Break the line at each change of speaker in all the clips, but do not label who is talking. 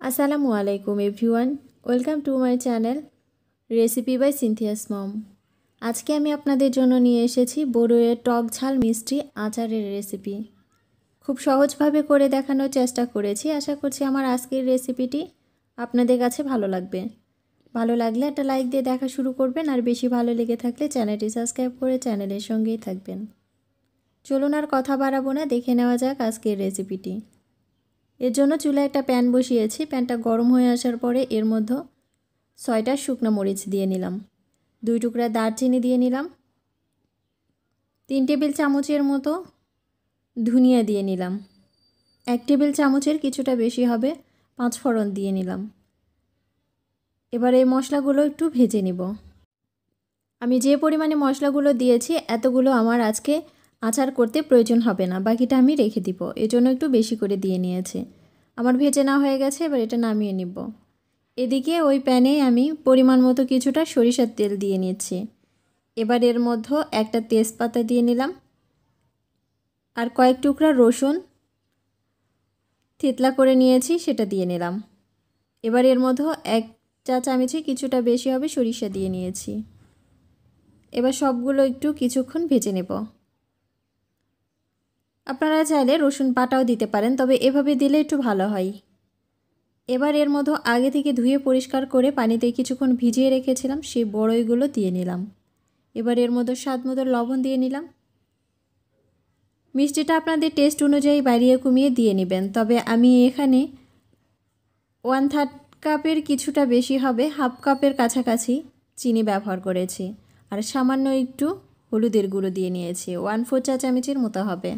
আসসালামু আলাইকুম everyone, welcome to my channel recipe by Sinthia's mom. আজকে আমি আপনাদের জন্য নিয়ে এসেছি বড়ইয়ের টক ঝাল মিষ্টি আচারের রেসিপি। খুব সহজভাবে করে দেখানোর চেষ্টা করেছি। আশা করছি আমার আজকের রেসিপিটি আপনাদের কাছে ভালো লাগবে। ভালো লাগলে একটা লাইক দিয়ে দেখা শুরু করবেন, আর বেশি ভালো লেগে থাকলে চ্যানেলটি সাবস্ক্রাইব করে চ্যানেলের সঙ্গেই থাকবেন। চলুন আর কথা বাড়াবো না, দেখে নেওয়া যাক আজকের রেসিপিটি। এর জন্য চুলায় একটা প্যান বসিয়েছি। প্যানটা গরম হয়ে আসার পরে এর মধ্যে 6টা শুকনো মরিচ দিয়ে নিলাম, 2 টুকরা দারচিনি দিয়ে নিলাম, 3 টেবিল চামচের মতো ধনিয়া দিয়ে নিলাম, 1 টেবিল চামচের কিছুটা বেশি হবে 5 ফোড়ন দিয়ে নিলাম। এবার এই মশলাগুলো একটু ভেজে নিব। আমি যে পরিমাণে মশলাগুলো দিয়েছি এতগুলো আমার আজকে আচার করতে প্রয়োজন হবে না, বাকিটা আমি রেখে দিব। এজন্য একটু বেশি করে দিয়ে নিয়েছি। আমার ভেজে না হয়ে গেছে, এবার এটা নামিয়ে নিব। এদিকে ওই প্যানে আমি পরিমাণ মতো কিছুটা সরিষার তেল দিয়ে নিচ্ছি। এবার এর মধ্যে একটা তেজপাতা দিয়ে নিলাম, আর কয়েক টুকরা রসুন থেতলা করে নিয়েছি সেটা দিয়ে নিলাম। এবার এর মধ্যে 1 চা চামচে কিছুটা বেশি হবে সরিষা দিয়ে নিয়েছি। এবার সবগুলো একটু কিছুক্ষণ ভেজে নেব। আপনারা চাইলে রসুন বাটাও দিতে পারেন, তবে এভাবে দিলে একটু ভালো হয়। এবার এর মধ্যে আগে থেকে ধুয়ে পরিষ্কার করে পানিতে কিছুক্ষণ ভিজিয়ে রেখেছিলাম সেই বড়ইগুলো দিয়ে নিলাম। এবার এর মধ্যে স্বাদ মতো লবণ দিয়ে নিলাম। মিষ্টিটা আপনাদের টেস্ট অনুযায়ী বাড়িয়ে কমিয়ে দিয়ে নেবেন, তবে আমি এখানে 1/3 কাপের কিছুটা বেশি হবে, হাফ কাপের কাছাকাছি চিনি ব্যবহার করেছি, আর সামান্য একটু হলুদের গুঁড়ো দিয়ে নিয়েছি, 1/4 চা চামচের মতো হবে।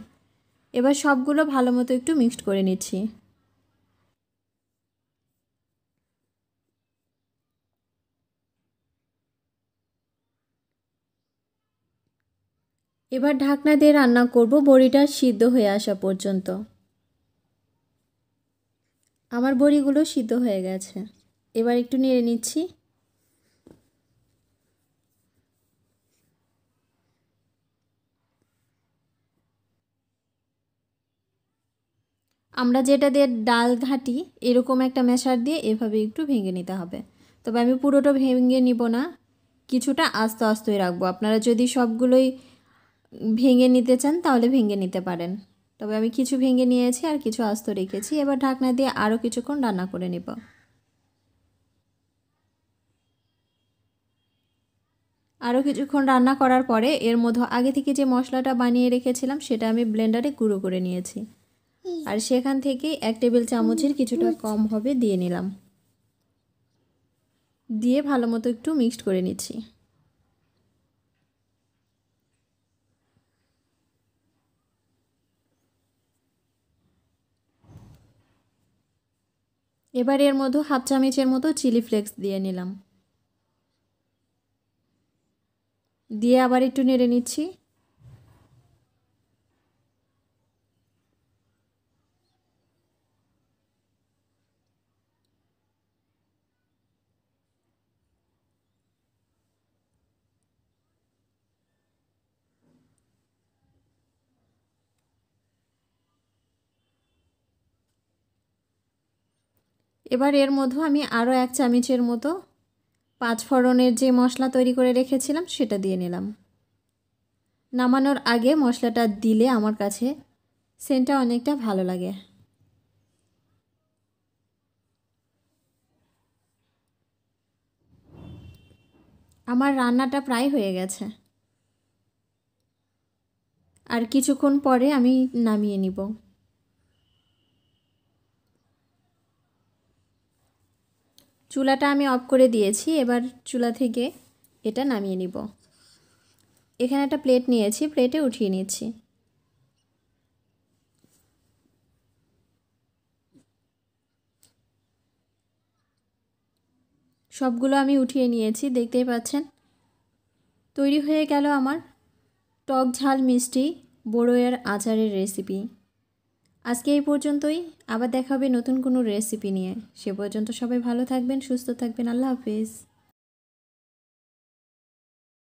এবার সবগুলো ভালো মতো একটু মিক্সড করে নিচ্ছি। এবার ঢাকনা দিয়ে রান্না করব বড়িটা সিদ্ধ হয়ে আসা পর্যন্ত। আমার বড়িগুলো সিদ্ধ হয়ে গেছে, এবার একটু নেড়ে নিচ্ছি। আমরা যেটা দিয়ে ডাল ঘাটি এরকম একটা ম্যাশার দিয়ে এভাবে একটু ভেঙে নিতে হবে, তবে আমি পুরোটা ভেঙে নিব না, কিছুটা আস্তে আস্তেই রাখবো। আপনারা যদি সবগুলোই ভেঙে নিতে চান তাহলে ভেঙে নিতে পারেন, তবে আমি কিছু ভেঙে নিয়েছি আর কিছু আস্ত রেখেছি। এবার ঢাকনা দিয়ে আরও কিছুক্ষণ রান্না করে নেব। আরও কিছুক্ষণ রান্না করার পরে এর মধ্যে আগে থেকে যে মশলাটা বানিয়ে রেখেছিলাম সেটা আমি ব্লেন্ডারে গুঁড়ো করে নিয়েছি, আর সেখান থেকে 1 টেবিল চামচের কিছুটা কম হবে দিয়ে নিলাম। দিয়ে ভালো মতো একটু মিক্সড করে নিচ্ছি। এবার এর মধ্যে হাফ চামচের মতো চিলি ফ্লেক্স দিয়ে নিলাম, দিয়ে আবার একটু নেড়ে নিচ্ছি। এবার এর মধ্যে আমি আরও 1 চামচের মতো 5 ফোড়নের যে মশলা তৈরি করে রেখেছিলাম সেটা দিয়ে নিলাম। নামানোর আগে মশলাটা দিলে আমার কাছে সেন্টটা অনেকটা ভালো লাগে। আমার রান্নাটা প্রায় হয়ে গেছে, আর কিছুক্ষণ পরে আমি নামিয়ে নিব। চুলাটা আমি অফ করে দিয়েছি, এবার চুলা থেকে এটা নামিয়ে নিব। এখানে একটা প্লেট নিয়েছি, প্লেটে উঠিয়ে নিচ্ছি। সবগুলো আমি উঠিয়ে নিয়েছি, দেখতেই পাচ্ছেন। তৈরি হয়ে গেল আমার টক ঝাল মিষ্টি বড়ইয়ের আচারের রেসিপি। আজকে এই পর্যন্তই, আবার দেখা হবে নতুন কোনো রেসিপি নিয়ে। সে পর্যন্ত সবাই ভালো থাকবেন, সুস্থ থাকবেন। আল্লাহ হাফেজ।